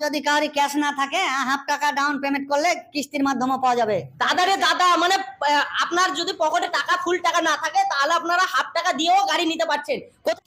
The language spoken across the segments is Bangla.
যদি কাউরি ক্যাশ না থাকে হাফ টাকা ডাউন পেমেন্ট করলে কিস্তির মাধ্যমে পাওয়া যাবে। দাদা রে দাদা, মানে আপনার যদি পকেটে টাকা ফুল টাকা না থাকে তাহলে আপনারা হাফ টাকা দিয়েও গাড়ি নিতে পারছেন।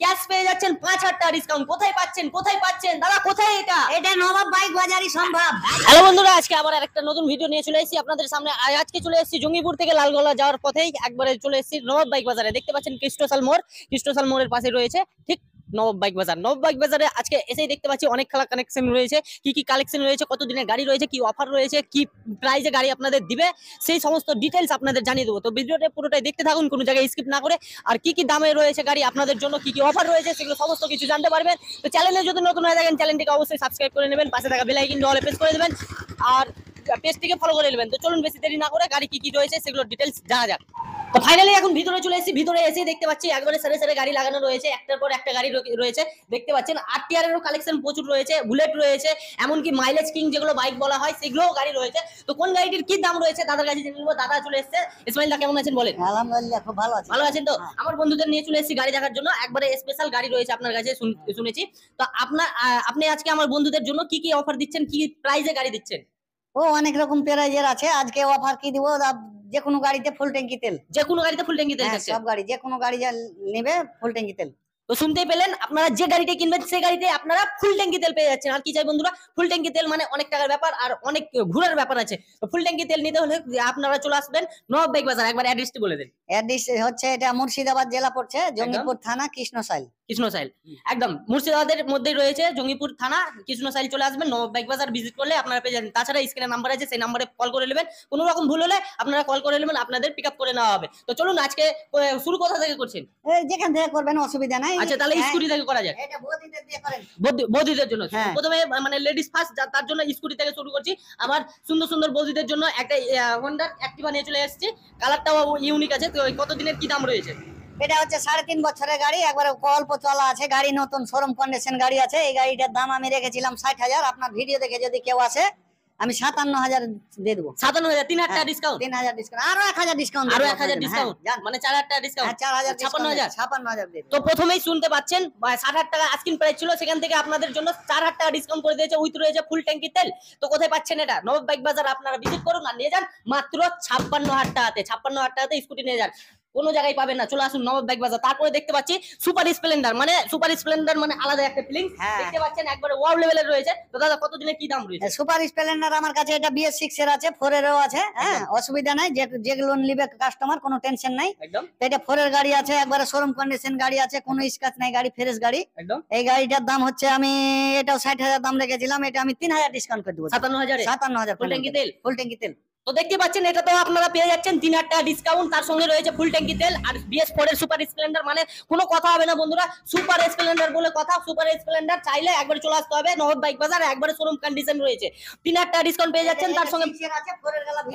ক্যাশ পেয়ে যাচ্ছেন 5,000 টাকা ডিসকাউন্ট। কোথায় পাচ্ছেন কোথায় পাচ্ছেন দাদা, কোথায় এটা? এটা নবাব বাইক বাজারই সম্ভব। হ্যালো বন্ধুরা, আজকে আবার একটা নতুন ভিডিও নিয়ে চলে এসেছি আপনাদের সামনে। আজকে চলে এসেছি জঙ্গিপুর থেকে লালগোলা যাওয়ার পথেই একবারে চলে এসেছি নবাব বাইক বাজারে। দেখতে পাচ্ছেন কৃষ্ণসাল মোড়, কৃষ্ণসাল মোড়ের পাশে রয়েছে ঠিক নবাব বাইক বাজার। নবাব বাইক বাজারে আজকে এসেই দেখতে পাচ্ছি অনেক খেলা কালেকশন রয়েছে। কি কি কালেকশন রয়েছে, কত দিনের গাড়ি রয়েছে, কি অফার রয়েছে, কি প্রাইসে গাড়ি আপনাদের দিবে, সেই সমস্ত ডিটেলস আপনাদের জানিয়ে দেবো। তো ভিডিওটা পুরোটাই দেখতে থাকুন, কোনো জায়গায় স্কিপ না করে। আর কি কি দামে রয়েছে গাড়ি আপনাদের জন্য, কি কি অফার রয়েছে, সেগুলো সমস্ত কিছু জানতে পারবেন। তো চ্যানেলে যদি নতুন হয়ে থাকেন চ্যানেলটিকে অবশ্যই সাবস্ক্রাইব করে নেবেন, পাশে থাকা বেল আইকনটি অলে প্রেস করে দেবেন আর পেজটিকে ফলো করে নেবেন। তো চলুন বেশি দেরি না করে গাড়ি কি কি রয়েছে সেগুলো ডিটেলস জানা যাক। তো ফাইনালি এখন ভিতরে চলে এসেছি। ভিতরে এসে দেখতে পাচ্ছি একবারে সারে সারে গাড়ি লাগানো রয়েছে, একটার পর একটা গাড়ি রয়েছে। দেখতে পাচ্ছেন আরটিআর এরও কালেকশন প্রচুর রয়েছে, বুলেট রয়েছে, এমনকি মাইলেজ কিং যেগুলো বাইক বলা হয় সেগুলোও গাড়ি রয়েছে। তো কোন গাড়িটির কি দাম রয়েছে দাদার কাছে জেনে নেবো। দাদা চলে এসেছে। ইসমাইল দা কেমন আছেন বলেন? আলহামদুলিল্লাহ খুব ভালো আছি। ভালো আছেন তো? আমার বন্ধুদের নিয়ে চলে এসেছি গাড়ি দেখার জন্য। একবারে স্পেশাল গাড়ি রয়েছে আপনার কাছে শুনেছি। তো আপনি আজকে আমার বন্ধুদের জন্য কি কি অফার দিচ্ছেন, কি প্রাইসে গাড়ি দিচ্ছেন? ও অনেক রকম প্রাইজের আছে। আজকে অফার কি দিব, যে কোনো গাড়িতে ফুল ট্যাঙ্কি তেল। যে কোনো গাড়িতে ফুল ট্যাঙ্কি তেল থাকছে? সব গাড়ি, যে কোনো গাড়ি যা নেবে ফুল ট্যাঙ্কি তেল। তো শুনতেই পেলেন, আপনারা যে গাড়িটা কিনবেন সেই গাড়িতে আপনারা ফুল ট্যাঙ্কি তেল পেয়ে যাচ্ছেন। আর কি চাই বন্ধুরা? ফুল ট্যাঙ্কি তেল মানে অনেক টাকার ব্যাপার আর অনেক ঘোরার ব্যাপার আছে। তো ফুল ট্যাঙ্কি তেল নিতে হলে আপনারা চলে আসবেন নবাব বাইক বাজার। একবার অ্যাড্রেসটি বলে দেন। অ্যাড্রেস হচ্ছে এটা মুর্শিদাবাদ জেলা পড়ছে, জঙ্গিপুর থানা, কৃষ্ণসাইল। কৃষ্ণসাইল একদম মুর্শিদাবাদের মধ্যেই রয়েছে, জঙ্গিপুর থানা, কৃষ্ণসাইল চলে আসবেন। নবাব বাইক বাজার ভিজিট করলে আপনারা পেয়ে যাবেন। তাছাড়া স্ক্রিনে নাম্বার আছে, সেই নাম্বারে কল করে নেবেন। কোনো রকম ভুল হলে আপনারা কল করে নেবেন, আপনাদের পিক আপ করে নেওয়া হবে। তো চলুন আজকে শুরু কোথা থেকে করছেন? যেখান থেকে করবেন অসুবিধা নাই। আচ্ছা তাহলে স্কুটি থেকে করা যাক। এটা বৌদিদের দিয়ে করেন। বৌদিদের জন্য প্রথমে মানে লেডিস ফার্স্ট, তার জন্য স্কুটি থেকে শুরু করছি। আমার সুন্দর সুন্দর বৌদিদের জন্য একটা হোন্ডা অ্যাক্টিভা নিয়ে চলে এসেছি। কালারটাও ইউনিক আছে। তো কত দিনের কি দাম রয়েছে? এটা হচ্ছে 3.5 বছরের গাড়ি, একবারে অল্প চলা আছে গাড়ি, নতুন শোরুম কন্ডিশন গাড়ি আছে। এই গাড়িটার দাম আমি রেখেছিলাম 60,000। আপনার ভিডিও দেখে যদি কেউ আসে আমি 57,000 দিয়ে দেবো। 57,000, 3,000 টাকা ডিসকাউন্ট। 3,000 ডিসকাউন্ট, আরো 1,000 ডিসকাউন্ট, আরো 1,000 ডিসকাউন্ট, মানে 4,000 টাকা ডিসকাউন্ট। 4,000, 56,000। 56,000 দিয়ে। তো প্রথমেই শুনতে পাচ্ছেন 60,000 টাকা আস্কিং প্রাইস ছিল, সেখান থেকে আপনাদের জন্য 4,000 টাকা ডিসকাউন্ট করে দিয়েছে, উইথ রয়েছে ফুল ট্যাঙ্কি তেল। তো কোথায় পাচ্ছেন এটা? নবাব বাইক বাজার। আপনারা ভিজিট করুন আর নিয়ে যান মাত্র 56,000 টাকাতে। 56,000 টাকাতে স্কুটি নিয়ে যান, কোনো জায়গায় পাবেন না। চলে আসুন নবাব বাইক বাজার। তারপরে দেখতে পাচ্ছি সুপার স্প্লেন্ডার, মানে সুপার স্প্লেন্ডার মানে আলাদা একটা ফিলিংস। দেখতে পাচ্ছেন একবারে ওয়াও লেভেলের রয়েছে। তো দাদা কত দিনে কি দাম রয়েছে? সুপার স্প্লেন্ডার আমার কাছে এটা BS6 এর আছে, 4 এরও আছে। হ্যাঁ, অসুবিধা নাই, যেগুলো নিবে কাস্টমার কোনো টেনশন নাই। একদম এটা 4 এর গাড়ি আছে, একবারে শোরুম কন্ডিশন গাড়ি আছে, কোনো স্ক্র্যাচ নাই, গাড়ি ফ্রেশ গাড়ি একদম। এই গাড়িটার দাম হচ্ছে, আমি এটাও 60,000 দাম রেখেছিলাম, এটা আমি 3,000 ডিসকাউন্ট করে দেবো। 57,000 57,000 ফুল ট্যাঙ্কি তেল। ফুল ট্যাঙ্কি তেল। তো দেখতে পাচ্ছেন এটা তো আপনারা পেয়ে যাচ্ছেন 3,000 টাকা ডিসকাউন্ট, তার সঙ্গে রয়েছে ফুল ট্যাঙ্কি তেল আর BS4 এর সুপার স্প্লেন্ডার। মানে কোনো কথা হবে না বন্ধুরা, সুপার স্প্লেন্ডার বলে কথা। সুপার স্প্লেন্ডার চাইলে একবার চলে আসতে হবে নবাব বাইক বাজার, একবারে শোরুম কন্ডিশন রয়েছে। 3,000 টাকা ডিসকাউন্ট পেয়ে যাচ্ছেন। তার সঙ্গে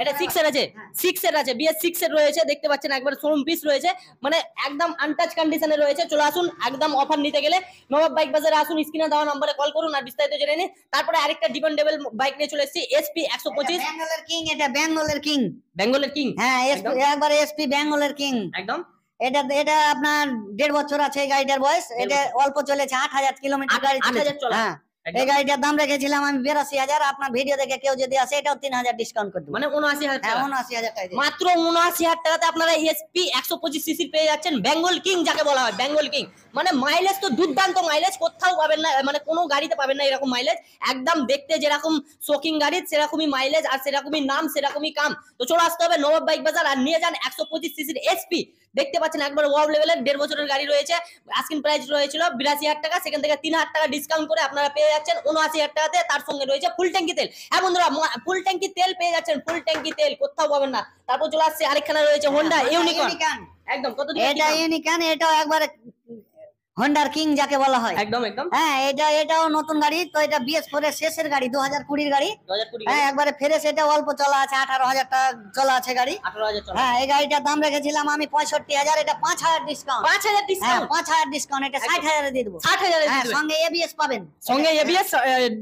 এটা 6 এর আছে, 6 এর আছে, BS6 এর রয়েছে। দেখতে পাচ্ছেন একবার শোরুম পিস রয়েছে, মানে একদম আনটাচ কন্ডিশনে রয়েছে। চলে আসুন, একদম অফার নিতে গেলে নবাব বাইক বাজারে আসুন, স্ক্রিনে দেওয়া নম্বরে কল করুন আর বিস্তারিত জেনে নিন। তারপরে আরেকটা ডিপেন্ডেবল বাইক নিয়ে চলে এসেছি, SP 125। বেঙ্গলের কিং, এটা বেঙ্গলের কিং। বেঙ্গলের কিং, হ্যাঁ, একবারে SP বেঙ্গলের কিং একদম। এটা আপনার 1.5 বছর আছে এই গাড়িটার বয়স। এটা অল্প চলেছে, 8,000 কিলোমিটার গাড়ি চলেছে। হ্যাঁ, এই গাড়িটার দাম রেখেছিলাম আমি 82,000। আপনার ভিডিও দেখে কেউ যদি আসে এটাও 3,000 ডিসকাউন্ট করে দেবো, মানে 79,000 টাকা। 79,000 টাকা মাত্র 79,000 টাকাতে আপনারা SP 125 সিসি পেয়ে যাচ্ছেন, বেঙ্গল কিং যাকে বলা হয়, বেঙ্গল কিং। মানে মাইলেজ তো দুর্দান্ত মাইলেজ, কোথাও পাবেন না, মানে কোনো গাড়িতে পাবেন না এরকম মাইলেজ। একদম দেখতে যেরকম শোকিং গাড়ি সেরকমই মাইলেজ আর সেরকমই নাম সেরকমই কাম। তো চলে আসতে হবে নবাব বাইক বাজার আর নিয়ে যান 125 সিসির SP। দেখতে পাচ্ছেন একবার ওয়াও লেভেলের 1.5 বছরের গাড়ি রয়েছে। আস্কিং প্রাইস রয়েছিল 82,000 টাকা, সেখান থেকে 3,000 টাকা ডিসকাউন্ট করে আপনারা পেয়ে যাচ্ছেন 79,000 টাকাতে। তার সঙ্গে রয়েছে ফুল ট্যাঙ্কি তেল। হ্যাঁ বন্ধুরা, ফুল ট্যাঙ্কি তেল পেয়ে যাচ্ছেন, ফুল ট্যাঙ্কি তেল কোথাও পাবেন না। তারপর চলে আসছে আরেকখানা রয়েছে হোন্ডা ইউনিকর্ন। একদম কত দিন? এটা ইউনিকর্ন, এটাও একবারে হোন্ডার কিং যাকে বলা হয়। একদম একদম। হ্যাঁ, এটাও নতুন গাড়ি। তো এটা BS4 এর শেষের গাড়ি, 2020 গাড়ি। 2020। হ্যাঁ, একবারে ফ্রেশ। এটা অল্প চলা আছে, 18,000 টাকা চলা আছে গাড়ি। 18,000 চলা। হ্যাঁ, এই গাড়িটার দাম রেখেছিলাম আমি 65,000। এটা 5,000 ডিসকাউন্ট। 5,000 ডিসকাউন্ট? 5,000 ডিসকাউন্ট। এটা 60,000 দিয়ে দেবো। 60,000 এ হ্যাঁ, দিবেন। সঙ্গে ABS পাবেন, সঙ্গে ABS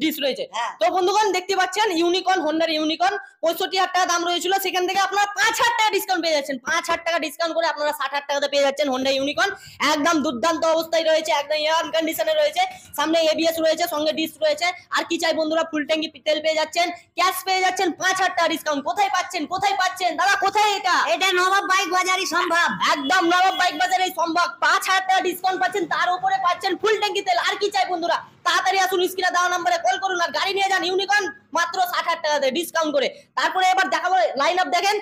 ডিস রয়েছে। তো বন্ধুগণ দেখতে পাচ্ছেন ইউনিকর্ন, হোন্ডার ইউনিকর্ন 65,000 টাকা দাম রয়েছিল, সেখান থেকে আপনারা 5,000 টাকা ডিসকাউন্ট পেয়ে যাচ্ছেন। 5,000 টাকা ডিসকাউন্ট করে আপনারা 60,000 টাকাতে পেয়ে যাচ্ছেন হোন্ডা ইউনিকর্ন। একদম দুর্দান্ত অবস্থায় অবস্থায় রয়েছে, একদম এয়ার কন্ডিশনে রয়েছে, সামনে এবিএস রয়েছে, সঙ্গে ডিস্ক রয়েছে। আর কি চাই বন্ধুরা, ফুল ট্যাঙ্কি তেল পেয়ে যাচ্ছেন, ক্যাশ পেয়ে যাচ্ছেন 5,000 টাকা ডিসকাউন্ট। কোথায় পাচ্ছেন, কোথায় পাচ্ছেন দাদা, কোথায় এটা? এটা নবাব বাইক বাজারই সম্ভব, একদম নবাব বাইক বাজারে সম্ভব। 5,000 টাকা ডিসকাউন্ট পাচ্ছেন, তার উপরে পাচ্ছেন ফুল ট্যাঙ্কি তেল। আর কি চাই বন্ধুরা, তাড়াতাড়ি আসুন, স্ক্রিনে দেওয়া নম্বরে কল করুন আর গাড়ি নিয়ে যান ইউনিকর্ন মাত্র 60,000 টাকাতে ডিসকাউন্ট করে। তারপরে এবার দেখাবো লাইন আপ, দেখেন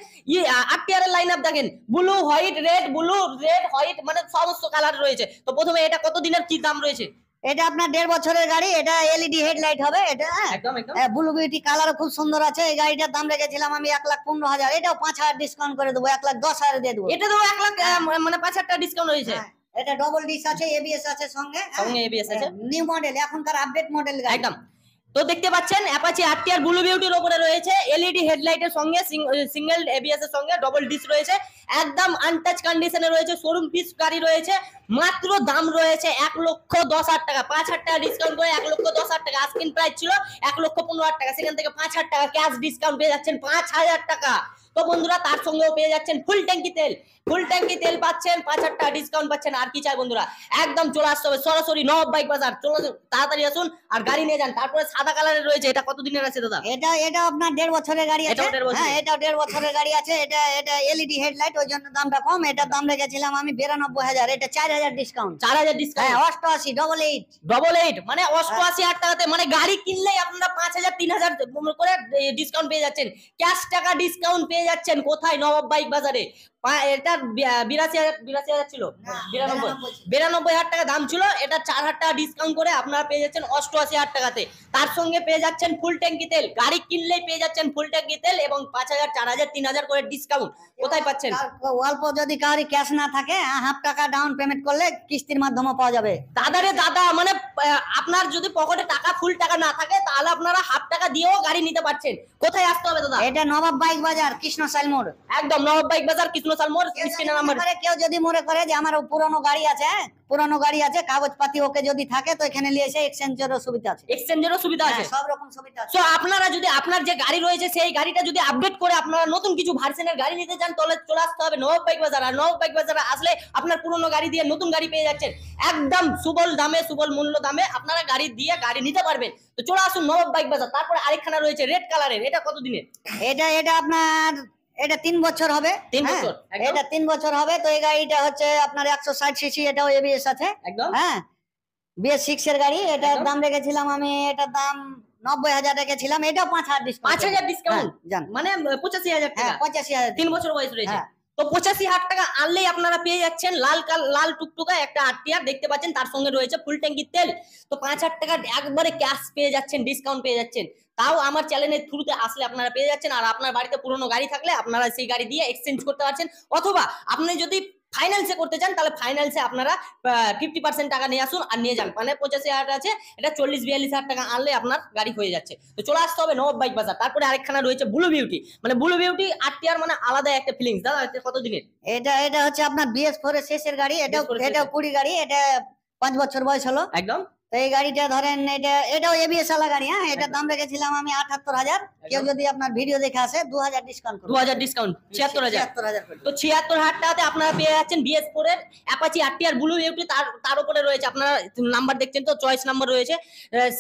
আরটিআর এর লাইন আপ দেখেন, blue white red, blue red white, মানে সমস্ত কালার রয়েছে। তো প্রথমে এটা কত দিনের কি দাম রয়েছে? এটা আপনার 1.5 বছরের গাড়ি, এটা এলইডি হেডলাইট হবে, এটা একদম একদম ব্লু বিউটি কালারও খুব সুন্দর আছে। এই গাড়িটার দাম রেখেছিলাম আমি 1,15,000, এটাও 5,000 ডিসকাউন্ট করে দেবো, 1,10,000 দিয়ে দেবো। এটা তো 1 লাখ মানে 5,000 টাকা ডিসকাউন্ট হয়েছে। এটা ডবল ডিস আছে, এবিএস আছে সঙ্গে, সঙ্গে এবিএস আছে, নিউ মডেল, এখনকার আপডেট মডেল গাড়ি একদম। তো দেখতে পাচ্ছেন অ্যাপাচি আরটিআর ব্লু বিউটির উপরে রয়েছে, এলইডি হেডলাইটের সঙ্গে সিঙ্গেল এবিএস এর সঙ্গে ডবল ডিস রয়েছে, একদম আনটাচ কন্ডিশনে রয়েছে, শোরুম পিস গাড়ি রয়েছে। মাত্র দাম রয়েছে 1,10,000 টাকা, 5,000 টাকা ডিসকাউন্ট করে 1,10,000 টাকা। আস্কিং প্রাইস ছিল 1,15,000 টাকা, সেখান থেকে 5,000 টাকা ক্যাশ ডিসকাউন্ট পেয়ে যাচ্ছেন 5,000 টাকা। তো বন্ধুরা তার সঙ্গেও পেয়ে যাচ্ছেন ফুল ট্যাঙ্কি তেল, ফুল ট্যাঙ্কি তেল পাচ্ছেন, 5,000 টাকা ডিসকাউন্ট পাচ্ছেন। আর কি চাই বন্ধুরা, একদম চলে আসতে হবে সরাসরি নবাব বাইক বাজার, চলো তাড়াতাড়ি আসুন আর গাড়ি নিয়ে যান। তারপরে সাদা কালারের রয়েছে, এটা কত দিনের আছে দাদা? এটা আপনার 1.5 বছরের গাড়ি আছে, এটাও 1.5 বছরের। হ্যাঁ এটাও 1.5 বছরের গাড়ি আছে। এটা এলইডি হেডলাইট, ওই জন্য দামটা কম। এটার দাম রেখেছিলাম আমি 92,000, এটা 4,000 ডিসকাউন্ট। 4,000 ডিসকাউন্ট, হ্যাঁ 88 ডবল এইট, মানে 88,000 টাকাতে, মানে গাড়ি কিনলেই আপনারা 5,000 3,000 করে ডিসকাউন্ট পেয়ে যাচ্ছেন, ক্যাশ টাকা ডিসকাউন্ট পেয়ে যাচ্ছেন। কোথায়? নবাব বাইক বাজারে। এটা 82,000 ছিল, 92,000 টাকা দাম ছিল, এটা 4,000 টাকা ডিসকাউন্ট করে আপনারা পেয়ে যাচ্ছেন 88,000 টাকাতে। তার সঙ্গে পেয়ে যাচ্ছেন ফুল ট্যাঙ্কি তেল, গাড়ি কিনলেই পেয়ে যাচ্ছেন ফুল ট্যাঙ্কি তেল এবং 5,000 4,000 3,000 করে ডিসকাউন্ট। কোথায় পাচ্ছেন? অল্প যদি কারি ক্যাশ না থাকে, হাফ টাকা ডাউন পেমেন্ট করলে কিস্তির মাধ্যমে পাওয়া যাবে। দাদারে দাদা, মানে আপনার যদি পকেটে টাকা ফুল টাকা না থাকে তাহলে আপনারা হাফ টাকা দিয়েও গাড়ি নিতে পারছেন। কোথায় আসতে হবে দাদা? এটা নবাব বাইক বাজার, কৃষ্ণসাইল মোড়, একদম নবাব বাইক বাজার, কৃষ্ণসাল মোড়, স্ক্রিনের নাম্বার। কেউ যদি মনে করে যে আমার পুরনো গাড়ি আছে, পুরনো গাড়ি আছে, কাগজপাতি ওকে যদি থাকে তো এখানে নিয়ে এসে এক্সচেঞ্জেরও সুবিধা আছে, এক্সচেঞ্জেরও সুবিধা আছে, সব রকম সুবিধা আছে। সো আপনারা যদি আপনার যে গাড়ি রয়েছে সেই গাড়িটা যদি আপডেট করে আপনারা নতুন কিছু ভার্সনের গাড়ি নিতে চান তাহলে চলে আসতে হবে নবাব বাইক বাজার। আর নবাব বাইক বাজারে আসলে আপনার পুরনো গাড়ি দিয়ে নতুন গাড়ি পেয়ে যাচ্ছেন, একদম সুবল দামে, সুবল মূল্য দামে আপনারা গাড়ি দিয়ে গাড়ি নিতে পারবেন। তো চলে আসুন নবাব বাইক বাজার। তারপরে আরেকখানা রয়েছে রেড কালারের, এটা কত দিনের? এটা আপনার 3 বছর হবে, 3 বছর, এটা 3 বছর হবে। তো এই গাড়িটা হচ্ছে আপনার 160 সিসি, এটাও এবিএস আছে, একদম হ্যাঁ BS6 এর গাড়ি। এটার দাম রেখেছিলাম আমি, এটার দাম 90,000 রেখেছিলাম, এটাও 5,000 ডিসকাউন্ট, 5,000 ডিসকাউন্ট, মানে 85,000 টাকা, 85,000, 3 বছর বয়স রয়েছে। তো 85,000 টাকা আনলেই আপনারা পেয়ে যাচ্ছেন লাল টুকটুকা একটা আরটিআর, দেখতে পাচ্ছেন, তার সঙ্গে রয়েছে ফুল ট্যাঙ্কি তেল। তো 5,000 টাকা একবারে ক্যাশ পেয়ে যাচ্ছেন, ডিসকাউন্ট পেয়ে যাচ্ছেন। তাও আমার চ্যানেলের থ্রুতে আসলে আপনারা পেয়ে যাচ্ছেন। আর আপনার বাড়িতে পুরনো গাড়ি থাকলে আপনারা সেই গাড়ি দিয়ে এক্সচেঞ্জ করতে পারছেন, অথবা আপনি যদি ফাইন্যান্সে করতে চান তাহলে ফাইন্যান্সে আপনারা 50% টাকা নিয়ে আসুন আর নিয়ে যান, মানে 85,000 আছে, এটা 40-42,000 টাকা আনলে আপনার গাড়ি হয়ে যাচ্ছে। তো চলে আসতে হবে নবাব বাইক বাজার। তারপরে আরেকখানা রয়েছে ব্লু বিউটি, মানে ব্লু বিউটি আরটিআর, মানে আলাদা একটা ফিলিংস। দাদা এটা কত দিনের? এটা হচ্ছে আপনার BS4 এর শেষের গাড়ি, এটাও 20 গাড়ি, এটা 5 বছর বয়স হলো একদম। তো এই গাড়িটা ধরেন, এটাও এবিএস ওয়ালা গাড়ি, হ্যাঁ এটার দাম রেখেছিলাম আমি 78,000। কেউ যদি আপনার ভিডিও দেখে আসে 2,000 ডিসকাউন্ট, 2,000 ডিসকাউন্ট, 76,000। তো 76,000 টাকাতে আপনারা পেয়ে যাচ্ছেন BS4 এর অ্যাপাচি আরটিআর ব্লু বিউটি। তার উপরে রয়েছে, আপনারা নাম্বার দেখছেন তো, চয়েস নাম্বার রয়েছে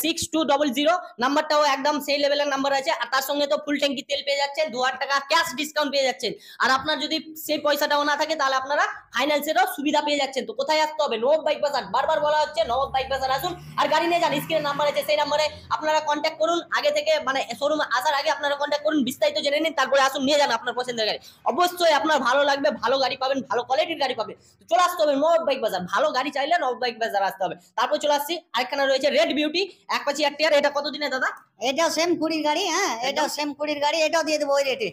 6200, নাম্বারটাও একদম সেই লেভেলের নাম্বার আছে। আর তার সঙ্গে তো ফুল ট্যাঙ্কি তেল পেয়ে যাচ্ছেন, 2,000 টাকা ক্যাশ ডিসকাউন্ট পেয়ে যাচ্ছেন। আর আপনার যদি সেই পয়সাটাও না থাকে তাহলে আপনারা ফাইন্যান্সেরও সুবিধা পেয়ে যাচ্ছেন। তো কোথায় আসতে হবে? নবাব বাইক বাজার, বারবার বলা হচ্ছে নবাব বাইক বাজার আসুন আর গাড়ি নিয়ে যান। স্ক্রিনে নাম্বার আছে, সেই নাম্বারে আপনারা কন্ট্যাক্ট করুন, আগে থেকে মানে শোরুমে আসার আগে আপনারা কন্ট্যাক্ট করুন, বিস্তারিত জেনে নিন, তারপরে আসুন নিয়ে যান আপনার পছন্দের গাড়ি। অবশ্যই আপনার ভালো লাগবে, ভালো গাড়ি পাবেন, ভালো কোয়ালিটির গাড়ি পাবেন। তো চলে আসতে হবে নবাব বাইক বাজার, ভালো গাড়ি চাইলে নবাব বাইক বাজার আসতে হবে। তারপর চলে আসছি আরেকখানা রয়েছে রেড বিউটি অ্যাপাচি আরটিআর, এটা কত দিনে দাদা? এটাও সেম 20 গাড়ি, হ্যাঁ এটাও সেম 20 গাড়ি, এটাও দিয়ে দেবো ওই রেটে,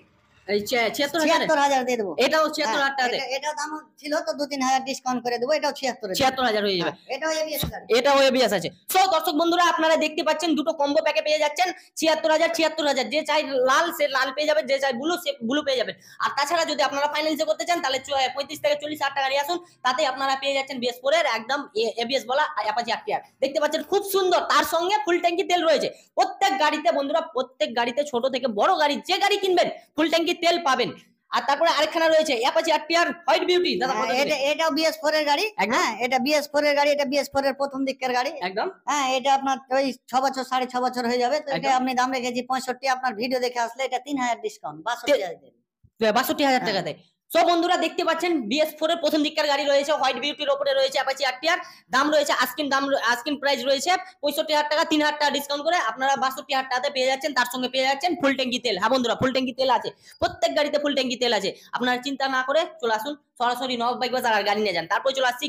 এই 76,000 দিয়ে দেবো। এটাও 76,000 টাকা, এটাও দাম ছিল তো 2-3,000 ডিসকাউন্ট করে দেবো, এটাও 76,000 হয়ে যাবে। এটাও এবিএস গাড়ি, এটাও এবিএস আছে। সো দর্শক বন্ধুরা আপনারা দেখতে পাচ্ছেন দুটো কম্বো প্যাকে পেয়ে যাচ্ছেন 76,000, যে চাই লাল সে লাল পেয়ে যাবে, যে চাই ব্লু সে ব্লু পেয়ে যাবেন। আর তাছাড়া যদি আপনারা ফাইন্যান্সে করতে চান তাহলে 35 থেকে 40,000 টাকা নিয়ে আসুন, তাতে আপনারা পেয়ে যাচ্ছেন BS4 এর একদম এবিএস বলা অ্যাপাচি আরটিআর, দেখতে পাচ্ছেন খুব সুন্দর। তার সঙ্গে ফুল ট্যাঙ্কি তেল রয়েছে প্রত্যেক গাড়িতে বন্ধুরা, প্রত্যেক গাড়িতে ছোট থেকে বড় গাড়ি যে গাড়ি কিনবেন ফুল ট্যাঙ্কি তেল পাবেন। আর তারপরে আরেকখানা রয়েছে অ্যাপাচি আরটিআর হোয়াইট বিউটি দাদা কত দিনের? এটাও BS4 এর গাড়ি। একদম। হ্যাঁ, এটা BS4 এর গাড়ি, এটা BS4 এর প্রথম দিকের গাড়ি। একদম হ্যাঁ, এটা আপনার ওই 6 বছর 6.5 বছর হয়ে যাবে। তো এটা একদম। আপনি দাম রেখেছি 65। আপনার ভিডিও দেখে আসলে এটা 3000 ডিসকাউন্ট 62,000 দেন। 62,000 টাকাতে। সো বন্ধুরা দেখতে পাচ্ছেন BS4 এর প্রথম দিককার গাড়ি রয়েছে, হোয়াইট বিউটির উপরে রয়েছে অ্যাপাচি আরটিআর। দাম রয়েছে আস্কিং প্রাইস রয়েছে 65,000 টাকা, 3,000 টাকা ডিসকাউন্ট করে আপনারা 62,000 টাকাতে পেয়ে যাচ্ছেন। তার সঙ্গে পেয়ে যাচ্ছেন ফুল ট্যাঙ্কি তেল। হ্যাঁ বন্ধুরা, ফুল ট্যাঙ্কি তেল আছে, প্রত্যেক গাড়িতে ফুল ট্যাঙ্কি তেল আছে। আপনারা চিন্তা না করে চলে আসুন সরাসরি নবাব বাইক বাজার আর গাড়ি নিয়ে যান। তারপর চলে আসছি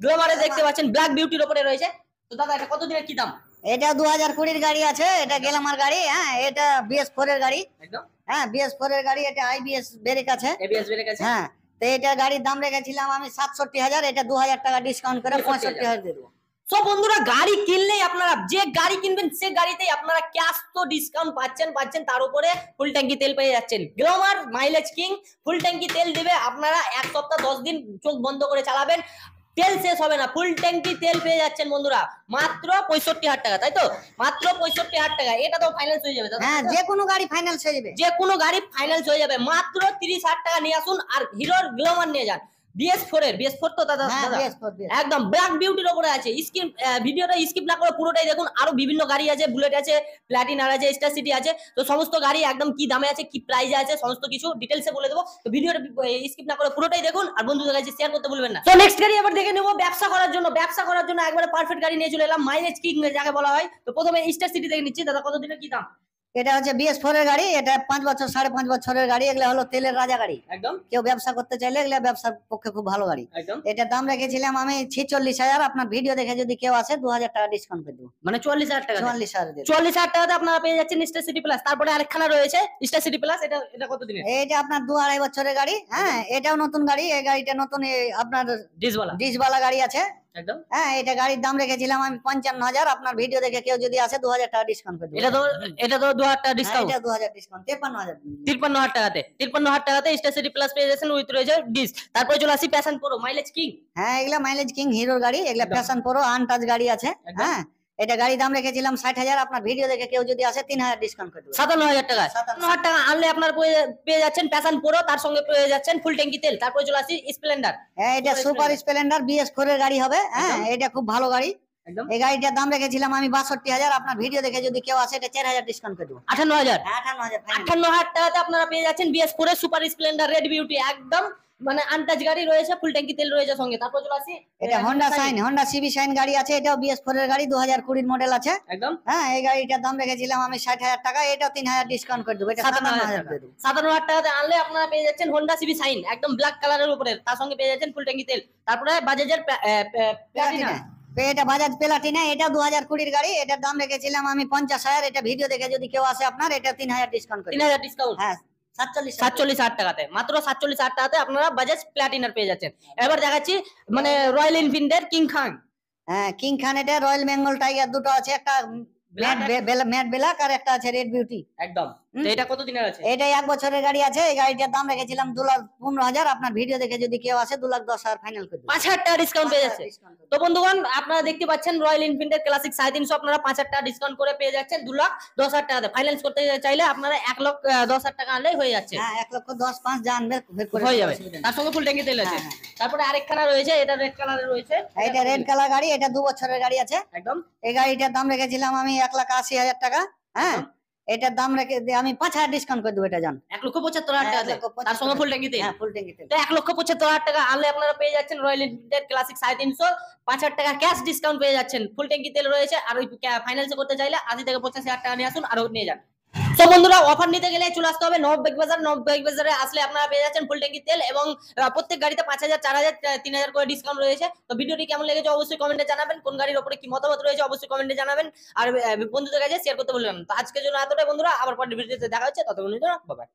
গ্লোমারে দেখতে পাচ্ছেন ব্ল্যাক বিউটির উপরে রয়েছে। তো দাদা এটা কত দিনের কি দাম? এটা 2020 এর গাড়ি আছে, এটা গ্ল্যামার গাড়ি। হ্যাঁ, এটা BS4 এর গাড়ি। একদম হ্যাঁ, BS4 এর গাড়ি, এটা IBS ব্রেক আছে। এবিএস ব্রেক আছে। হ্যাঁ, তো এটা গাড়ির দাম রেখেছিলাম আমি 67,000, এটা 2,000 টাকা ডিসকাউন্ট করে 65,000 দিয়ে দেবো। সো বন্ধুরা গাড়ি কিনলেই আপনারা যে গাড়ি কিনবেন সে গাড়িতেই আপনারা ক্যাশ তো ডিসকাউন্ট পাচ্ছেন, তার উপরে ফুল ট্যাঙ্কি তেল পেয়ে যাচ্ছেন। গ্লোমার মাইলেজ কিং ফুল ট্যাঙ্কি তেল দিবে, আপনারা 1 সপ্তাহ 10 দিন চোখ বন্ধ করে চালাবেন, তেল শেষ হবে না। ফুল ট্যাঙ্কি তেল পেয়ে যাচ্ছেন বন্ধুরা মাত্র 65,000 টাকা, তাই তো? মাত্র 65,000 টাকা। এটা তো ফাইনান্স হয়ে যাবে দাদা? হ্যাঁ, যে কোনো গাড়ি ফাইনান্স হয়ে যাবে। যে কোনো গাড়ি ফাইনান্স হয়ে যাবে। মাত্র 30,000 টাকা নিয়ে আসুন আর হিরোর গ্লোমার নিয়ে যান। BS4 তো দাদা? হ্যাঁ, দাদা BS4 একদম ব্ল্যাক বিউটির উপরে আছে। ভিডিওটা স্কিপ না করে পুরোটাই দেখুন। আরো বিভিন্ন গাড়ি আছে, বুলেট আছে, প্ল্যাটিনার আছে, স্টার সিটি আছে। তো সমস্ত গাড়ি একদম কি দামে আছে, কি প্রাইসে আছে, সমস্ত কিছু ডিটেইলসে বলে দেবো। তো ভিডিওটা স্কিপ না করে পুরোটাই দেখুন আর বন্ধুদের কাছে শেয়ার করতে ভুলবেন না। তো নেক্সট গাড়ি আবার দেখে নেব ব্যবসা করার জন্য একবারে পারফেক্ট গাড়ি নিয়ে চলে এলাম, মাইলেজ কিং যাকে বলা হয়। তো প্রথমে স্টার সিটি থেকে নিচ্ছি। দাদা কত দিনের কি দাম? এটা হচ্ছে BS4 এর গাড়ি, এটা 5 বছর 5.5 বছরের গাড়ি। এগুলা হলো তেলের রাজা গাড়ি। একদম কেউ ব্যবসা করতে চাইলে এগুলা ব্যবসার পক্ষে খুব ভালো গাড়ি। একদম। এটার দাম রেখেছিলাম আমি 46,000। আপনার ভিডিও দেখে যদি কেউ আসে 2,000 টাকা ডিসকাউন্ট করে দেবো। মানে 40,000 টাকা। 44,000 দিয়ে দেবো। 40,000 টাকাতে আপনারা পেয়ে যাচ্ছেন স্টার সিটি প্লাস। তারপরে আরেকখানা রয়েছে স্টার সিটি প্লাস, এটা কত দিনের? এটা আপনার 2-2.5 বছরের গাড়ি। হ্যাঁ, এটাও নতুন গাড়ি। এই গাড়িটা নতুন, আপনার ডিসওয়ালা। ডিসওয়ালা গাড়ি আছে। একদম। হ্যাঁ, এটা গাড়ির দাম রেখেছিলাম আমি 55,000। আপনার ভিডিও দেখে কেউ যদি আসে 2,000 টাকা ডিসকাউন্ট করে দেবো। এটা তো 2,000 টাকা ডিসকাউন্ট। এটা 2,000 ডিসকাউন্ট 53,000। 53,000 টাকাতে 53,000 টাকাতে স্টার সিটি প্লাস পেয়ে যাচ্ছেন উইথ রয়েছে ডিস। তারপরে চলে আসি প্যাশন প্রো মাইলেজ কিং। হ্যাঁ, এগুলা মাইলেজ কিং হিরোর গাড়ি। এগুলা একদম। প্যাশন প্রো আনটাচ গাড়ি আছে। একদম। হ্যাঁ, এটা গাড়ির দাম রেখেছিলাম 60,000। আপনার ভিডিও দেখে কেউ যদি আসে 3,000 ডিসকাউন্ট করে দেবো। 57,000 টাকা। 57,000 টাকা আনলে আপনার পেয়ে যাচ্ছেন প্যাশন প্রো, তার সঙ্গে পেয়ে যাচ্ছেন ফুল ট্যাঙ্কি তেল। তারপরে চলে আসি স্প্লেন্ডার। হ্যাঁ, এটা সুপার স্প্লেন্ডার BS4 এর গাড়ি হবে। হ্যাঁ, এটা খুব ভালো গাড়ি। একদম এই গাড়িটার দাম রেখেছিলাম আমি 62,000। আপনার ভিডিও দেখে যদি কেউ আসে এটা 4,000 ডিসকাউন্ট করে দেবো। 58,000। হ্যাঁ, 58,000 ফাইনাল। 58,000 টাকাতে আপনারা পেয়ে যাচ্ছেন BS4 এর সুপার স্প্লেন্ডার রেড বিউটি, একদম মানে আনটাচ গাড়ি রয়েছে, ফুল ট্যাঙ্কি তেল রয়েছে সঙ্গে। তারপর চলে আসি এটা হোন্ডা সিবি শাইন গাড়ি আছে। এটাও BS4 এর গাড়ি, 2020 মডেল আছে। একদম হ্যাঁ, এই গাড়িটার দাম রেখেছিলাম আমি 60,000 টাকা। এটাও 3,000 ডিসকাউন্ট করে দেবো। এটা 57,000 করে দেবো। 57,000 টাকাতে আনলে আপনারা পেয়ে যাচ্ছেন হোন্ডা সিবি শাইন, একদম ব্ল্যাক কালারের উপরে, তার সঙ্গে পেয়ে যাচ্ছেন ফুল ট্যাঙ্কি তেল। তারপরে বাজাজের প্লাটিনা। এটা বাজাজ প্লাটিনা, এটা 2020 গাড়ি। এটার দাম রেখেছিলাম আমি 50,000। এটা ভিডিও দেখে যদি কেউ আসে আপনার এটা 3,000 ডিসকাউন্ট করে দেবো। 3,000 ডিসকাউন্ট। হ্যাঁ, 47,000। 47,000 টাকাতে, মাত্র 47,000 টাকাতে আপনারা বাজাজ প্লাটিনার পেয়ে যাচ্ছেন। এবার দেখাচ্ছি মানে রয়্যাল এনফিল্ডের কিং খান। হ্যাঁ, কিং খান। এটা রয়্যাল বেঙ্গল টাইগার দুটো আছে, একটা ম্যাট ব্ল্যাক আর একটা আছে রেড বিউটি। একদম। তো এটা কত দিনের আছে? এটা 1 বছরের গাড়ি আছে। এই গাড়িটার দাম রেখেছিলাম 2,15,000। আপনার ভিডিও দেখে যদি কেউ আসে 2,10,000 ফাইনাল করে দেবো। 5,000 টাকা ডিসকাউন্ট পেয়ে যাচ্ছে। তো বন্ধুগণ আপনারা দেখতে পাচ্ছেন রয়্যাল এনফিল্ডের ক্লাসিক 350 আপনারা 5,000 টাকা ডিসকাউন্ট করে পেয়ে যাচ্ছেন 2,10,000 টাকাতে। ফাইন্যান্স করতে চাইলে আপনারা 1,10,000 টাকা আনলেই হয়ে যাচ্ছে। হ্যাঁ, 1,10,500 জানবে হয়ে যাবে। তার সঙ্গে ফুল ট্যাঙ্কি তেল আছে। তারপরে আরেকখানা রয়েছে, এটা রেড কালারের রয়েছে। এটা রেড কালার গাড়ি। এটা 2 বছরের গাড়ি আছে। একদম। এই গাড়িটার দাম রেখেছিলাম আমি 1,80,000 টাকা। হ্যাঁ, এটার দাম রেখে আমি 5,000 ডিসকাউন্ট করে দেবো। এটা জান 1,75,000 টাকাতে, 1,75,000 তার সঙ্গে ফুল ট্যাঙ্কি তেল। হ্যাঁ, ফুল ট্যাঙ্কি তেল। তো 1,75,000 টাকা আনলে আপনারা পেয়ে যাচ্ছেন রয়্যাল এনফিল্ডের ক্লাসিক 350, 5,000 টাকা ক্যাশ ডিসকাউন্ট পেয়ে যাচ্ছেন। ফুল ট্যাঙ্কি তেল রয়েছে। আর ওই ফাইন্যান্স করতে চাইলে 80 থেকে 85,000 টাকা নিয়ে আসুন আর নিয়ে যান। তো বন্ধুরা অফার নিতে গেলে চলে আসতে হবে নবাব বাইক বাজার। নবাব বাইক বাজারে আসলে আপনারা পেয়ে যাচ্ছেন ফুল ট্যাঙ্কি তেল এবং প্রত্যেক গাড়িতে 5,000, 4,000, 3,000 করে ডিসকাউন্ট রয়েছে। তো ভিডিওটি কেমন লেগেছে অবশ্যই কমেন্টে জানাবেন। কোন গাড়ির উপরে কি মতামত রয়েছে অবশ্যই কমেন্টে জানাবেন। আর বন্ধুদের কাছে শেয়ার করতে ভুলবেন না। তো আজকের জন্য এতটাই বন্ধুরা, আবার পরের ভিডিওতে দেখা হচ্ছে। ততক্ষণের জন্য বাই বাই।